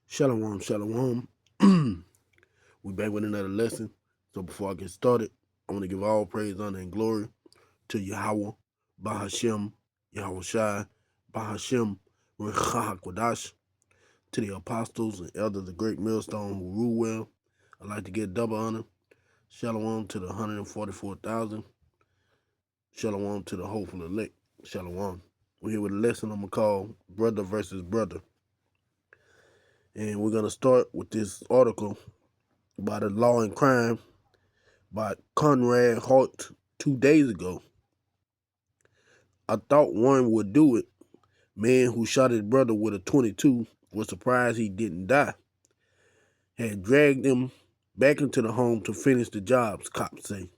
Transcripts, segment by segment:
Shalom, shalom. We back with another lesson. So before I get started, I want to give all praise, honor, and glory to Yahweh, Bahashem, Yahweh Shai, Bahashem, Rechah Kodash, to the apostles and elders of the great millstone who rule well. I'd like to give double honor. Shalom to the 144,000. Shalom to the hopeful elect. Shalom. We're here with a lesson I'm going to call Brother versus Brother. And we're going to start with this article by the Law and Crime by Conrad Hart 2 days ago. I thought one would do it. Man who shot his brother with a 22 was surprised he didn't die. Had dragged him back into the home to finish the jobs, cops say.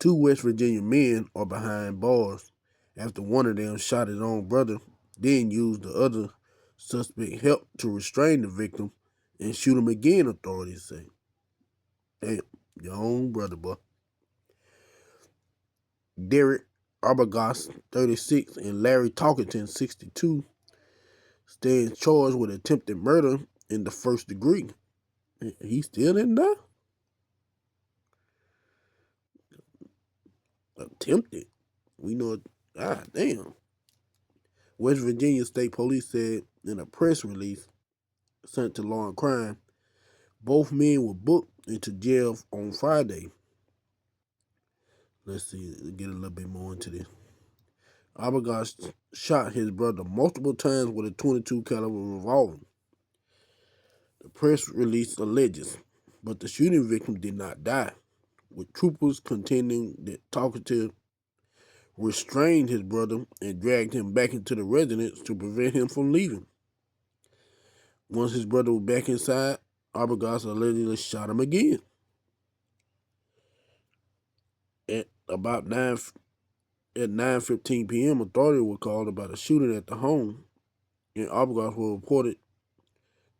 2 West Virginia men are behind bars after one of them shot his own brother, then used the other suspect help to restrain the victim and shoot him again, authorities say. Damn, your own brother, boy. Derek Arbogast, 36, and Larry Talkington, 62, stand charged with attempted murder in the first degree. He still didn't die? Attempted. We know, damn. West Virginia State Police said in a press release sent to Law and Crime, both men were booked into jail on Friday. Let's see, get a little bit more into this. Arbogast shot his brother multiple times with a 22 caliber revolver. The press release alleges, but the shooting victim did not die, with troopers contending that Talkative restrained his brother and dragged him back into the residence to prevent him from leaving. Once his brother was back inside, Arbogast allegedly shot him again. At 9:15 p.m., authorities were called about a shooting at the home, and Arbogast was reported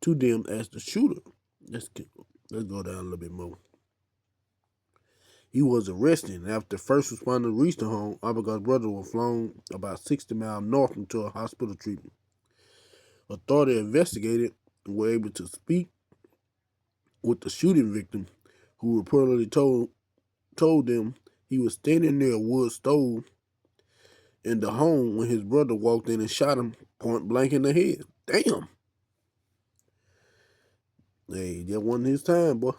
to them as the shooter. Let's go down a little bit more. He was arrested, and after first responders reached the home, Arbogast's brother was flown about 60 miles north into a hospital treatment. Authorities investigated and were able to speak with the shooting victim, who reportedly told them he was standing near a wood stove in the home when his brother walked in and shot him point blank in the head. Damn. Hey, that wasn't his time, boy.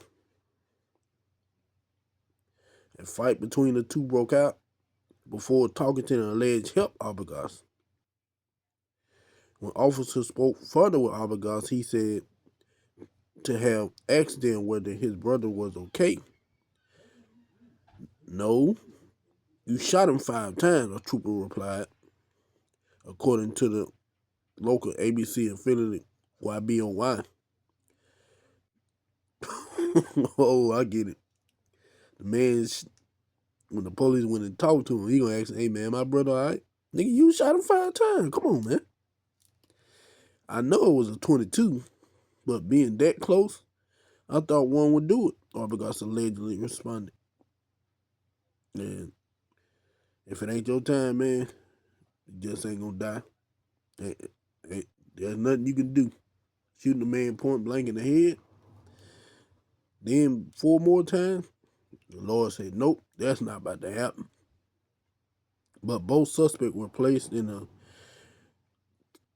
A fight between the two broke out before Talkington alleged help Arbogast. When officers spoke further with Arbogast, he said to have asked them whether his brother was okay. No, you shot him 5 times, a trooper replied, according to the local ABC affiliate YBOY. Oh, I get it. The man, when the police went and talked to him, he gonna ask, hey man, my brother all right? Nigga, you shot him 5 times. Come on, man. I know it was a 22, but being that close, I thought one would do it. Arbogast allegedly responded. And if it ain't your time, man, you just ain't gonna die. There's nothing you can do. Shooting a man point blank in the head, then 4 more times, the Lord said, nope, that's not about to happen. But both suspects were placed in a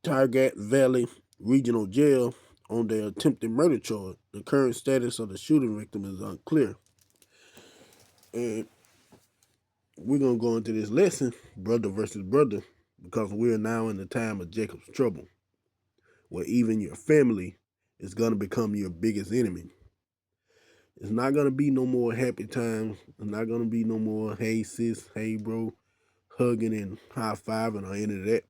Tygart Valley Regional Jail on their attempted murder charge. The current status of the shooting victim is unclear. And we're going to go into this lesson, brother versus brother, because we're now in the time of Jacob's trouble, where even your family is going to become your biggest enemy. It's not going to be no more happy times. It's not going to be no more, hey sis, hey bro, hugging and high-fiving or any of that.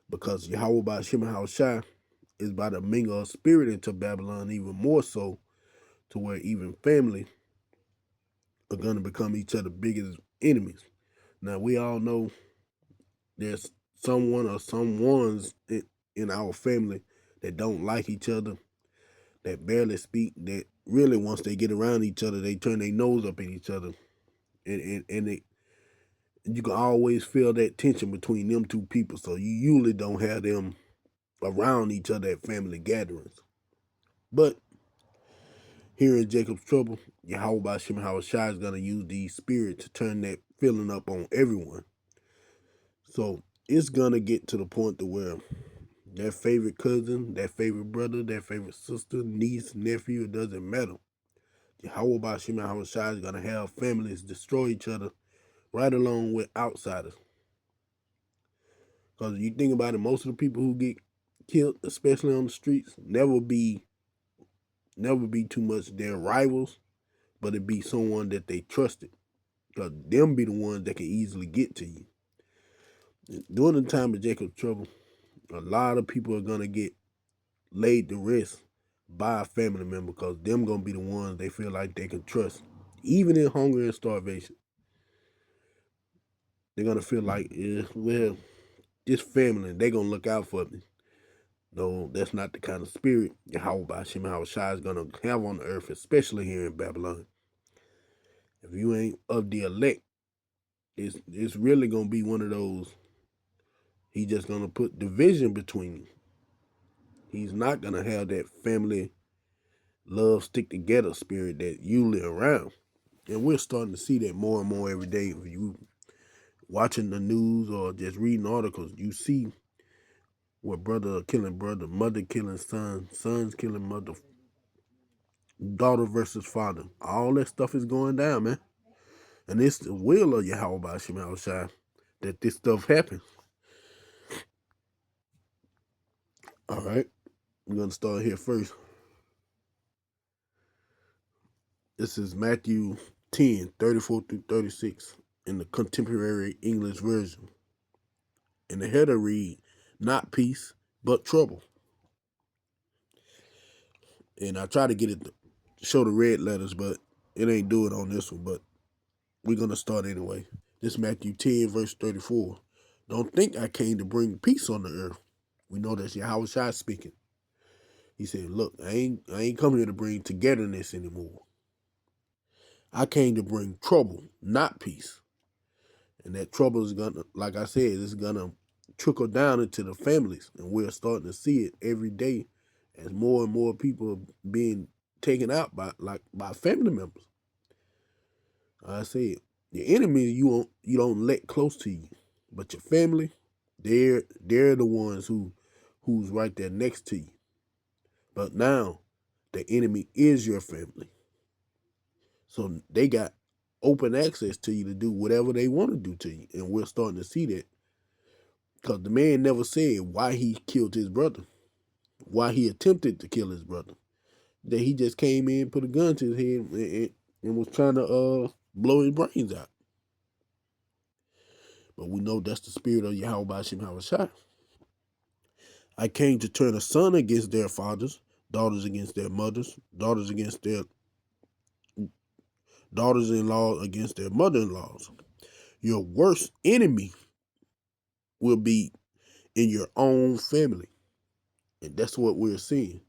Because Yahweh Ba'ashem Shai is about to mingle a spirit into Babylon even more so, to where even family are going to become each other's biggest enemies. Now, we all know there's someone or someones in our family that don't like each other, that barely speak, that really once they get around each other, they turn their nose up at each other. And you can always feel that tension between them two people. So you usually don't have them around each other at family gatherings. But here in Jacob's trouble, Yahweh Shem Shai is going to use these spirits to turn that feeling up on everyone. So it's going to get to the point to where that favorite cousin, that favorite brother, that favorite sister, niece, nephew, it doesn't matter. Yahweh Shem Shai is going to have families destroy each other right along with outsiders. Because you think about it, most of the people who get killed, especially on the streets, never be too much their rivals, but it be someone that they trusted. Because them be the ones that can easily get to you. During the time of Jacob's trouble, a lot of people are gonna get laid to rest by a family member because them gonna be the ones they feel like they can trust. Even in hunger and starvation. They're gonna feel like, well, this family, they gonna look out for me. No, that's not the kind of spirit Yahweh Shem Shai is gonna have on the earth, especially here in Babylon. If you ain't of the elect, it's really gonna be one of those. He's just gonna put division between you. He's not gonna have that family love stick together spirit that usually around. And we're starting to see that more and more every day. If you watching the news or just reading articles, you see where brother killing brother, mother killing son, sons killing mother, daughter versus father. All that stuff is going down, man. And it's the will of Yahweh Shem Shai that this stuff happens. All right, we're gonna start here first. This is Matthew 10:34-36 in the Contemporary English Version. And the header read, "Not peace, but trouble." And I try to get it to show the red letters, but it ain't do it on this one. But we're gonna start anyway. This is Matthew 10, verse 34. "Don't think I came to bring peace on the earth." We know that's Yahweh Shai speaking. He said, "Look, I ain't come here to bring togetherness anymore. I came to bring trouble, not peace." And that trouble is gonna, like I said, it's gonna trickle down into the families, and we're starting to see it every day as more and more people are being taken out by family members. I said, your enemy you don't let close to you, but your family, they're the ones who's right there next to you. But now the enemy is your family, so they got open access to you to do whatever they want to do to you, and we're starting to see that. Because the man never said why he killed his brother, why he attempted to kill his brother. That he just came in, put a gun to his head, and was trying to blow his brains out. But we know that's the spirit of Yahweh Shem Shai. "I came to turn a son against their fathers, daughters against their mothers, daughters against their daughters-in-law against their mother-in-laws. Your worst enemy will be in your own family." And that's what we're seeing.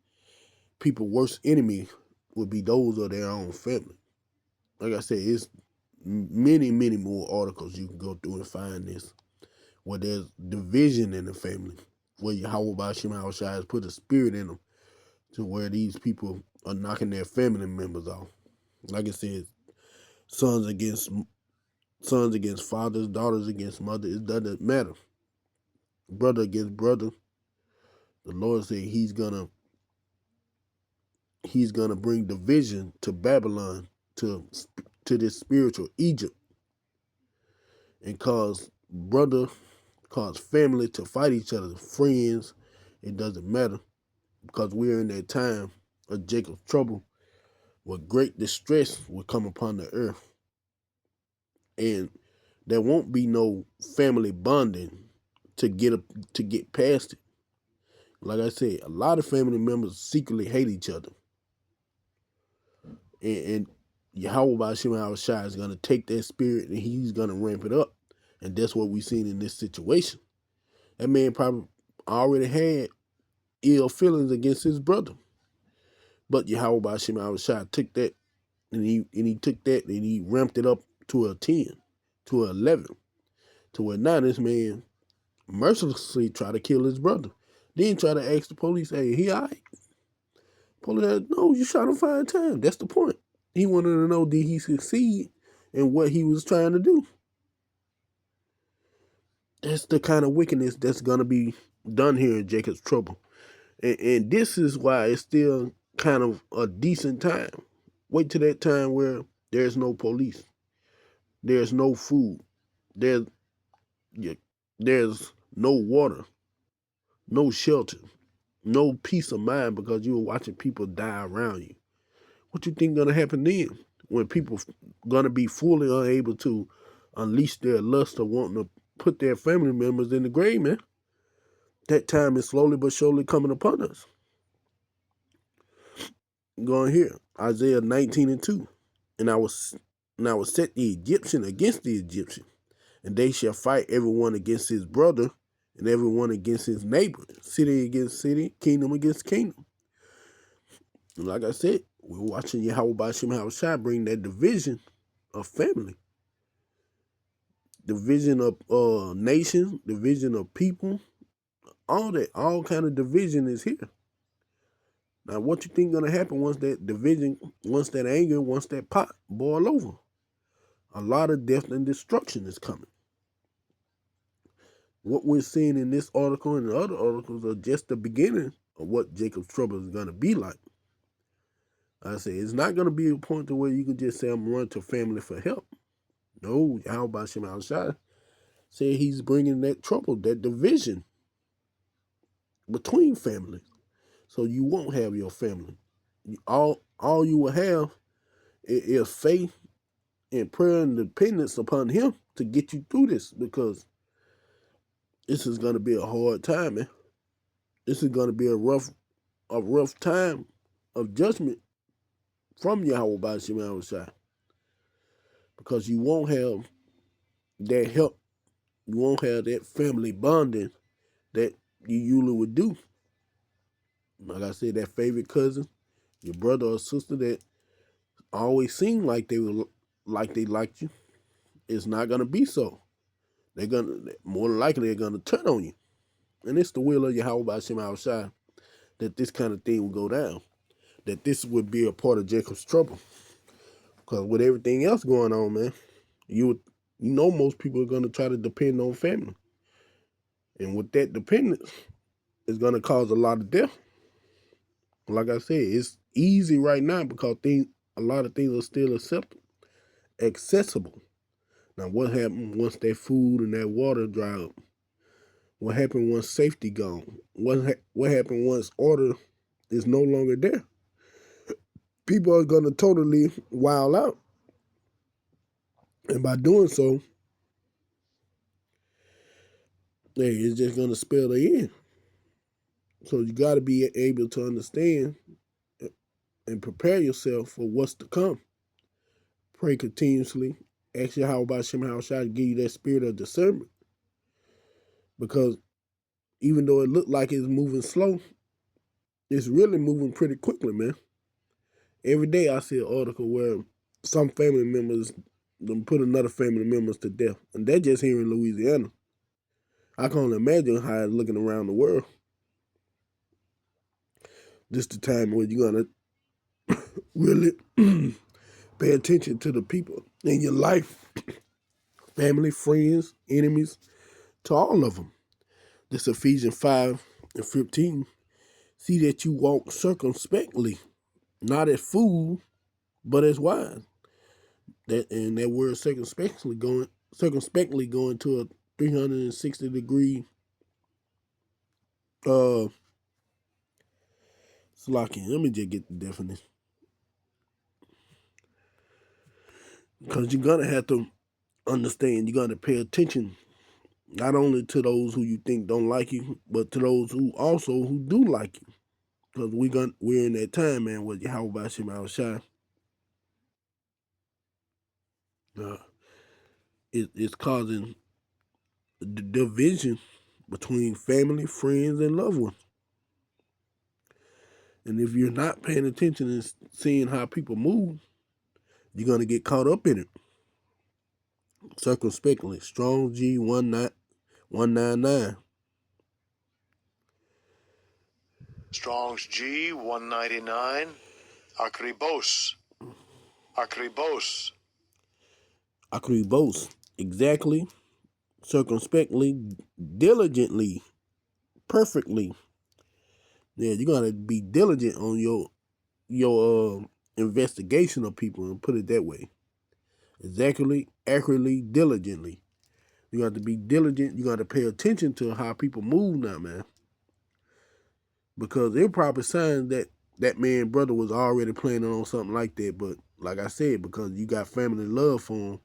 People's worst enemy will be those of their own family. Like I said, it's many, many more articles you can go through and find this, where there's division in the family, where Yahweh Shem Shai has put a spirit in them to where these people are knocking their family members off. Like I said, sons against fathers, daughters against mothers, it doesn't matter. Brother against brother. The Lord said he's gonna bring division to Babylon, to this spiritual Egypt, and cause family to fight each other, friends. It doesn't matter, because we're in that time of Jacob's trouble, where great distress will come upon the earth, and there won't be no family bonding to get past it. Like I said, a lot of family members secretly hate each other, and Yahweh Shem Shai is gonna take that spirit and he's gonna ramp it up, and that's what we've seen in this situation. That man probably already had ill feelings against his brother, but Yahweh Shem Shai took that and he ramped it up to a 10, to a 11, to where now this man mercilessly tried to kill his brother. Then try to ask the police, hey, he all right? Police said, no, you shot him 5 times. That's the point. He wanted to know, did he succeed in what he was trying to do? That's the kind of wickedness that's going to be done here in Jacob's Trouble. And this is why it's still kind of a decent time. Wait till that time where there's no police. There's no food. There's no water, no shelter, no peace of mind because you were watching people die around you. What you think gonna happen then when people gonna be fully unable to unleash their lust of wanting to put their family members in the grave, man? That time is slowly but surely coming upon us. Going here, Isaiah 19:2. And I will set the Egyptian against the Egyptian, and they shall fight everyone against his brother, and everyone against his neighbor, city against city, kingdom against kingdom. And like I said, we're watching Yahweh Bashim Hawashai bring that division of family, division of nations, division of people, all kind of division is here. Now, what you think gonna happen once that division, once that anger, once that pot boil over? A lot of death and destruction is coming. What we're seeing in this article and the other articles are just the beginning of what Jacob's Trouble is gonna be like. I say it's not gonna be a point to where you can just say I'm running to family for help. No, Yahweh Bashim Al-Shai said he's bringing that trouble, that division between families. So you won't have your family. All you will have is faith and prayer and dependence upon him to get you through this, because this is going to be a hard time, man. This is going to be a rough time of judgment from Yahweh Bashim Al-Shai, because you won't have that help. You won't have that family bonding that you usually would do. Like I said, that favorite cousin, your brother or sister that always seemed like they liked you, it's not gonna be so. They're gonna more than likely they're gonna turn on you. And it's the will of Yahweh Bashim Al-Shai that this kind of thing will go down. That this would be a part of Jacob's Trouble. Because with everything else going on, man, you know most people are gonna try to depend on family. And with that dependence, it's gonna cause a lot of death. Like I said, it's easy right now because a lot of things are still accessible. Now, what happened once that food and that water dry up? What happened once safety gone? What happened once order is no longer there? People are going to totally wild out. And by doing so, hey, it's just going to spell the end. So you got to be able to understand and prepare yourself for what's to come. Pray continuously. Ask Yahweh Bashim Hawashai to give you that spirit of discernment. Because even though it looked like it's moving slow, it's really moving pretty quickly, man. Every day I see an article where some family members put another family members to death. And they're just here in Louisiana. I can only imagine how it's looking around the world. This the time where you're going to really pay attention to the people in your life. Family, friends, enemies, to all of them. This Ephesians 5:15. See that you walk circumspectly, not as fools, but as wise. That word circumspectly going to a 360-degree slocking. Let me just get the definition. Because you're gonna have to understand, you're gonna pay attention not only to those who you think don't like you, but to those who do like you. Because we're in that time, man, with Yahweh Bashim Al-Shai. It's causing the division between family, friends, and loved ones. And if you're not paying attention and seeing how people move, you're going to get caught up in it. Circumspectly. Strong G 199. Strong's G 199. Akribos. Akribos. Akribos. Exactly, circumspectly, diligently, perfectly. Yeah, you gotta be diligent on your investigation of people and put it that way. Exactly, accurately, diligently. You got to be diligent. You got to pay attention to how people move now, man. Because it probably signs that that man brother was already planning on something like that. But like I said, because you got family love for him,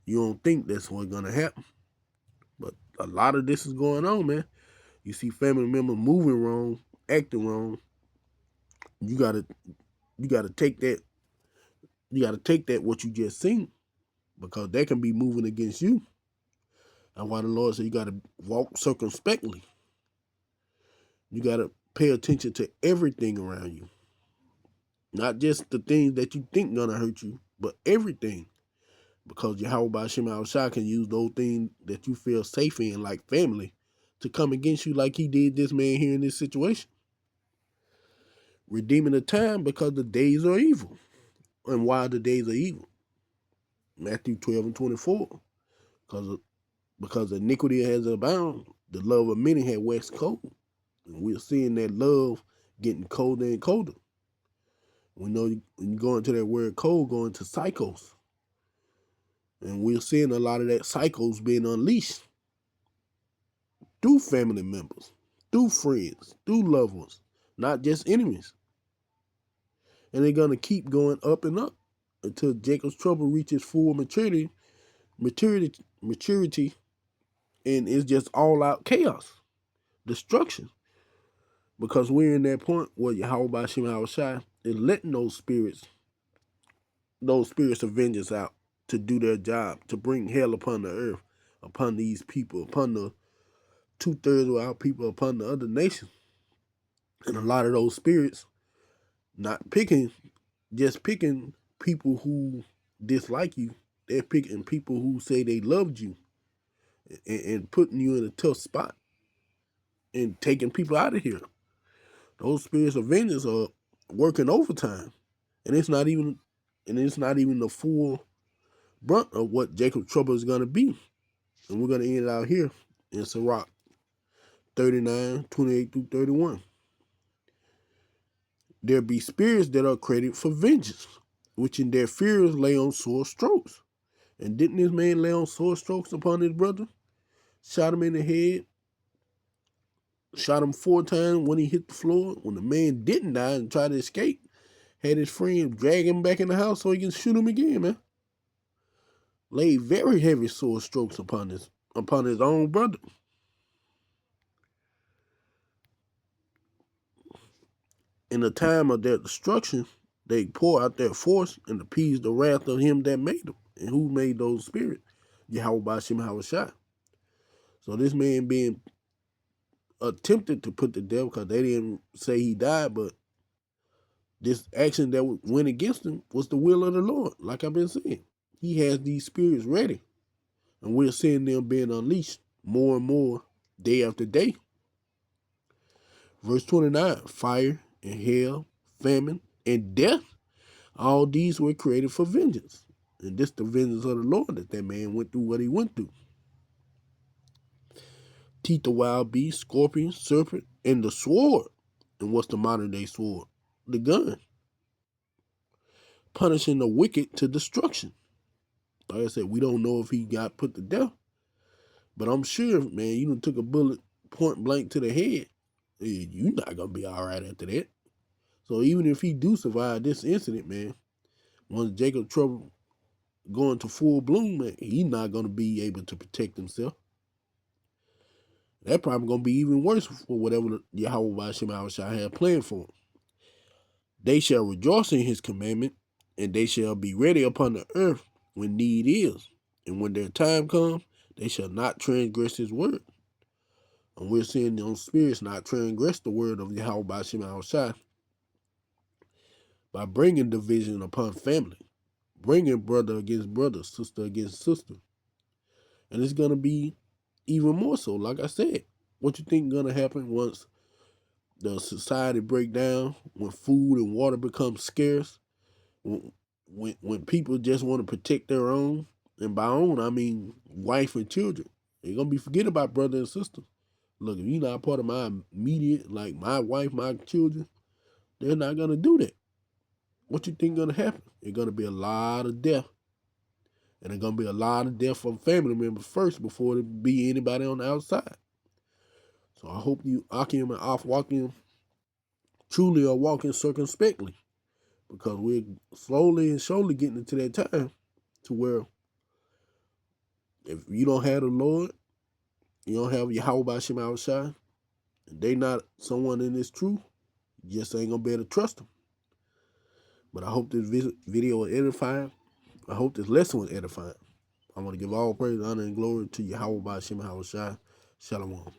you don't think that's what's gonna happen. But a lot of this is going on, man. You see family members moving wrong, acting wrong. You gotta take that. You gotta take that what you just seen because that can be moving against you. And why the Lord said you gotta walk circumspectly. You gotta pay attention to everything around you. Not just the things that you think gonna hurt you, but everything. Because Yahweh Shema Shah can use those things that you feel safe in, like family, to come against you like he did this man here in this situation. Redeeming the time because the days are evil. And why the days are evil? Matthew 12 and 24. Because iniquity has abounded, the love of many had waxed cold. And we're seeing that love getting colder and colder. We know when you go into that word cold, go into cycles. And we're seeing a lot of that cycles being unleashed through family members, through friends, through loved ones, not just enemies. And they're going to keep going up and up until Jacob's trouble reaches full maturity, and it's just all out chaos, destruction. Because we're in that point where Yahweh Shema Shai is letting those spirits of vengeance out to do their job, to bring hell upon the earth, upon these people, upon the 2/3 of our people, upon the other nations. And a lot of those spirits, not picking, just picking people who dislike you, they're picking people who say they loved you and putting you in a tough spot and taking people out of here. Those spirits of vengeance are working overtime. And it's not even the full brunt of what Jacob's trouble is gonna be. And we're gonna end it out here in Sirach 39, 28 through 31. There be spirits that are credited for vengeance, which in their fears lay on sore strokes. And didn't this man lay on sore strokes upon his brother? Shot him in the head, shot him 4 times when he hit the floor. When the man didn't die and tried to escape, had his friend drag him back in the house so he can shoot him again, man. Laid very heavy sore strokes upon his own brother. In the time of their destruction, they pour out their force and appease the wrath of him that made them. And who made those spirits? Yahweh Bashim Hawashai. So this man being attempted to put to death because they didn't say he died, but this action that went against him was the will of the Lord, like I've been saying. He has these spirits ready, and we're seeing them being unleashed more and more day after day. Verse 29, fire and hell, famine, and death, all these were created for vengeance. And this the vengeance of the Lord that man went through what he went through. Teeth of wild beast, scorpion, serpent, and the sword. And what's the modern day sword? The gun. Punishing the wicked to destruction. Like I said, we don't know if he got put to death. But I'm sure, man, you done took a bullet point blank to the head. You're not going to be all right after that. So even if he do survive this incident, man, once Jacob trouble going to full bloom, man, he's not going to be able to protect himself. That probably going to be even worse for whatever Yahweh Shai had planned for him. They shall rejoice in his commandment, and they shall be ready upon the earth when need is. And when their time comes, they shall not transgress his word. And we're seeing those spirits not transgress the word of Yahweh Shai by bringing division upon family, bringing brother against brother, sister against sister. And it's going to be even more so, like I said. What you think going to happen once the society break down, when food and water become scarce, when people just want to protect their own, and by own I mean wife and children, they're gonna be forget about brother and sister. Look, if you're not part of my immediate, like my wife, my children, they're not gonna do that. What you think gonna happen? It's gonna be a lot of death. And it's gonna be a lot of death from family members first before there be anybody on the outside. So I hope you Akim and Afwakim truly are walking circumspectly, because we're slowly and surely getting into that time to where if you don't have the Lord, you don't have Yahweh Bashim Shai, and they not someone in this truth, you just ain't gonna be able to trust them. But I hope this video was edifying. I hope this lesson was edifying. I want to give all praise, honor, and glory to Yahweh Bashim Shai. Shalom.